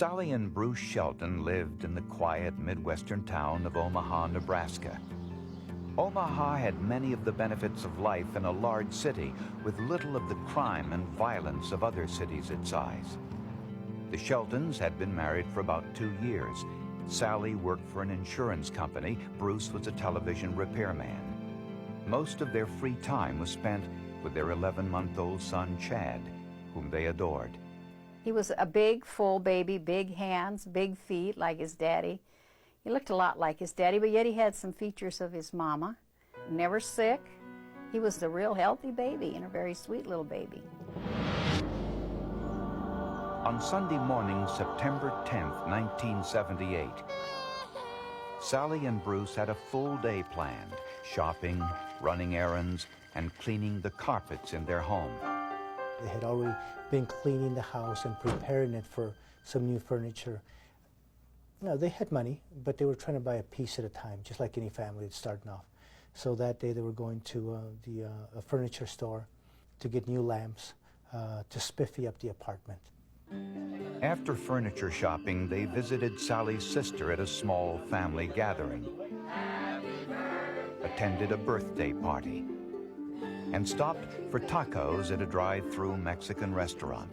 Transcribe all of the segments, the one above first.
Sally and Bruce Shelton lived in the quiet Midwestern town of Omaha, Nebraska. Omaha had many of the benefits of life in a large city with little of the crime and violence of other cities its size. The Sheltons had been married for about 2 years. Sally worked for an insurance company. Bruce was a television repairman. Most of their free time was spent with their 11-month-old son, Chad, whom they adored. He was a big, full baby, big hands, big feet, like his daddy. He looked a lot like his daddy, but yet he had some features of his mama. Never sick. He was the real healthy baby and a very sweet little baby. On Sunday morning, September 10th, 1978, Sally and Bruce had a full day planned, shopping, running errands, and cleaning the carpets in their home. They had already been cleaning the house and preparing it for some new furniture. No, they had money, but they were trying to buy a piece at a time, just like any family that's starting off. So that day they were going to a furniture store to get new lamps to spiffy up the apartment. After furniture shopping, they visited Sally's sister at a small family gathering, attended a birthday party, and stopped for tacos at a drive-through Mexican restaurant.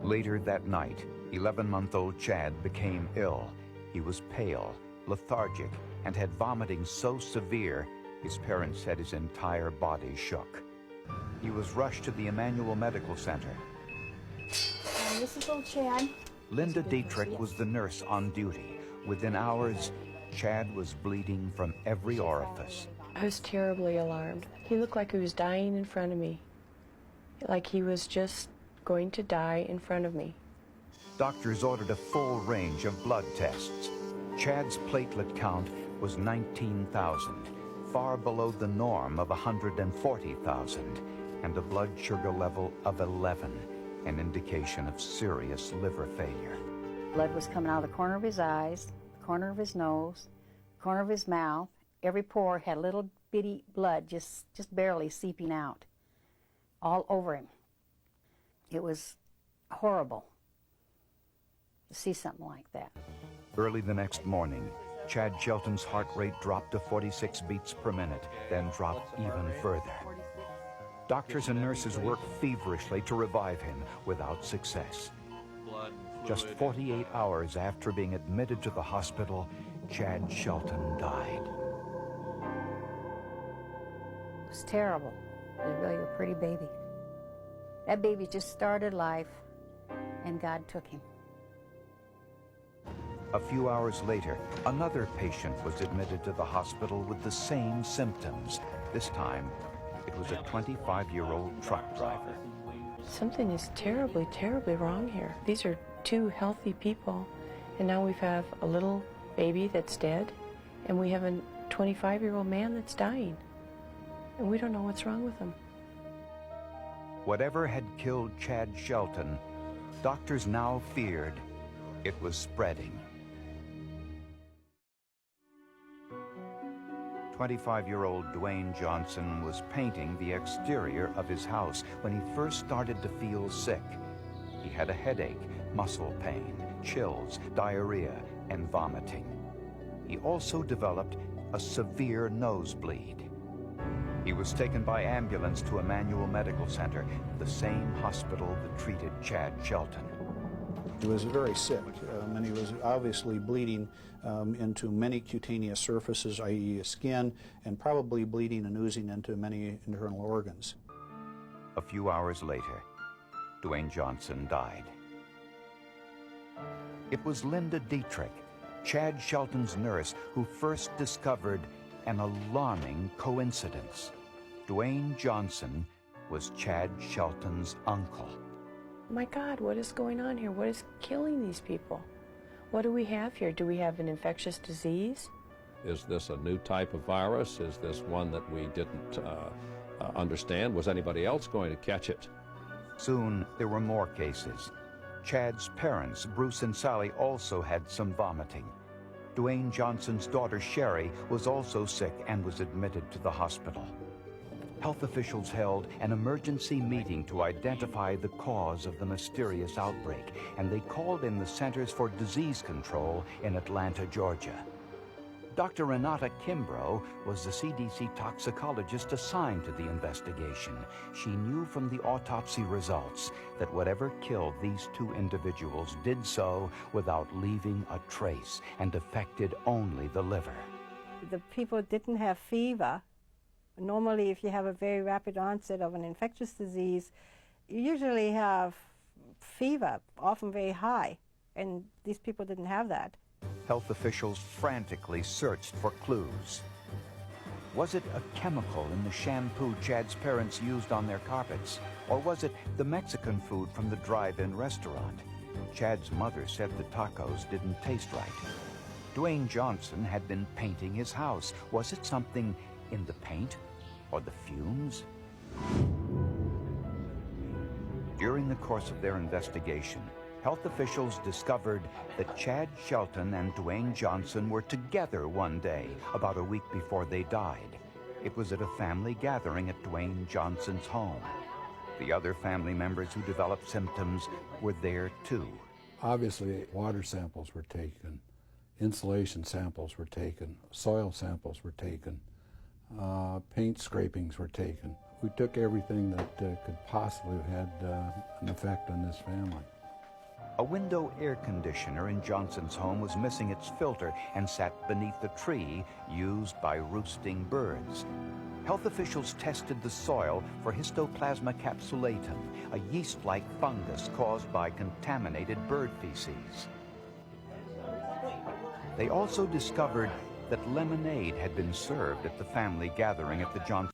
Later that night, 11-month-old Chad became ill. He was pale, lethargic, and had vomiting so severe, his parents said his entire body shook. He was rushed to the Emmanuel Medical Center. This is little Chad. Linda Dietrich was the nurse on duty. Within hours, Chad was bleeding from every orifice. I was terribly alarmed. He looked like he was dying in front of me, like he was just going to die in front of me. Doctors ordered a full range of blood tests. Chad's platelet count was 19,000, far below the norm of 140,000, and a blood sugar level of 11, an indication of serious liver failure. Blood was coming out of the corner of his eyes, the corner of his nose, the corner of his mouth. Every pore had little bitty blood just barely seeping out, all over him. It was horrible to see something like that. Early the next morning, Chad Shelton's heart rate dropped to 46 beats per minute, then dropped even further. Doctors and nurses worked feverishly to revive him without success. Just 48 hours after being admitted to the hospital, Chad Shelton died. It was terrible. It was really a pretty baby. That baby just started life, and God took him. A few hours later, another patient was admitted to the hospital with the same symptoms. This time, it was a 25-year-old truck driver. Something is terribly, terribly wrong here. These are two healthy people, and now we have a little baby that's dead, and we have a 25-year-old man that's dying, and we don't know what's wrong with him. Whatever had killed Chad Shelton, doctors now feared it was spreading. 25-year-old Dwayne Johnson was painting the exterior of his house when he first started to feel sick. He had a headache, muscle pain, chills, diarrhea, and vomiting. He also developed a severe nosebleed. He was taken by ambulance to Emmanuel Medical Center, the same hospital that treated Chad Shelton. He was very sick, and he was obviously bleeding into many cutaneous surfaces, i.e. skin, and probably bleeding and oozing into many internal organs. A few hours later, Dwayne Johnson died. It was Linda Dietrich, Chad Shelton's nurse, who first discovered an alarming coincidence. Dwayne Johnson was Chad Shelton's uncle. My God, what is going on here? What is killing these people? What do we have here? Do we have an infectious disease? Is this a new type of virus? Is this one that we didn't understand? Was anybody else going to catch it? Soon, there were more cases. Chad's parents, Bruce and Sally, also had some vomiting. Dwayne Johnson's daughter, Sherry, was also sick and was admitted to the hospital. Health officials held an emergency meeting to identify the cause of the mysterious outbreak, and they called in the Centers for Disease Control in Atlanta, Georgia. Dr. Renata Kimbrough was the CDC toxicologist assigned to the investigation. She knew from the autopsy results that whatever killed these two individuals did so without leaving a trace and affected only the liver. The people didn't have fever. Normally, if you have a very rapid onset of an infectious disease, you usually have fever, often very high, and these people didn't have that. Health officials frantically searched for clues. Was it a chemical in the shampoo Chad's parents used on their carpets? Or was it the Mexican food from the drive-in restaurant? Chad's mother said the tacos didn't taste right. Dwayne Johnson had been painting his house. Was it something in the paint or the fumes? During the course of their investigation, health officials discovered that Chad Shelton and Dwayne Johnson were together one day, about a week before they died. It was at a family gathering at Dwayne Johnson's home. The other family members who developed symptoms were there too. Obviously, water samples were taken, insulation samples were taken, soil samples were taken, paint scrapings were taken. We took everything that could possibly have had an effect on this family. A window air conditioner in Johnson's home was missing its filter and sat beneath the tree used by roosting birds. Health officials tested the soil for Histoplasma capsulatum, a yeast-like fungus caused by contaminated bird feces. They also discovered that lemonade had been served at the family gathering at the Johnson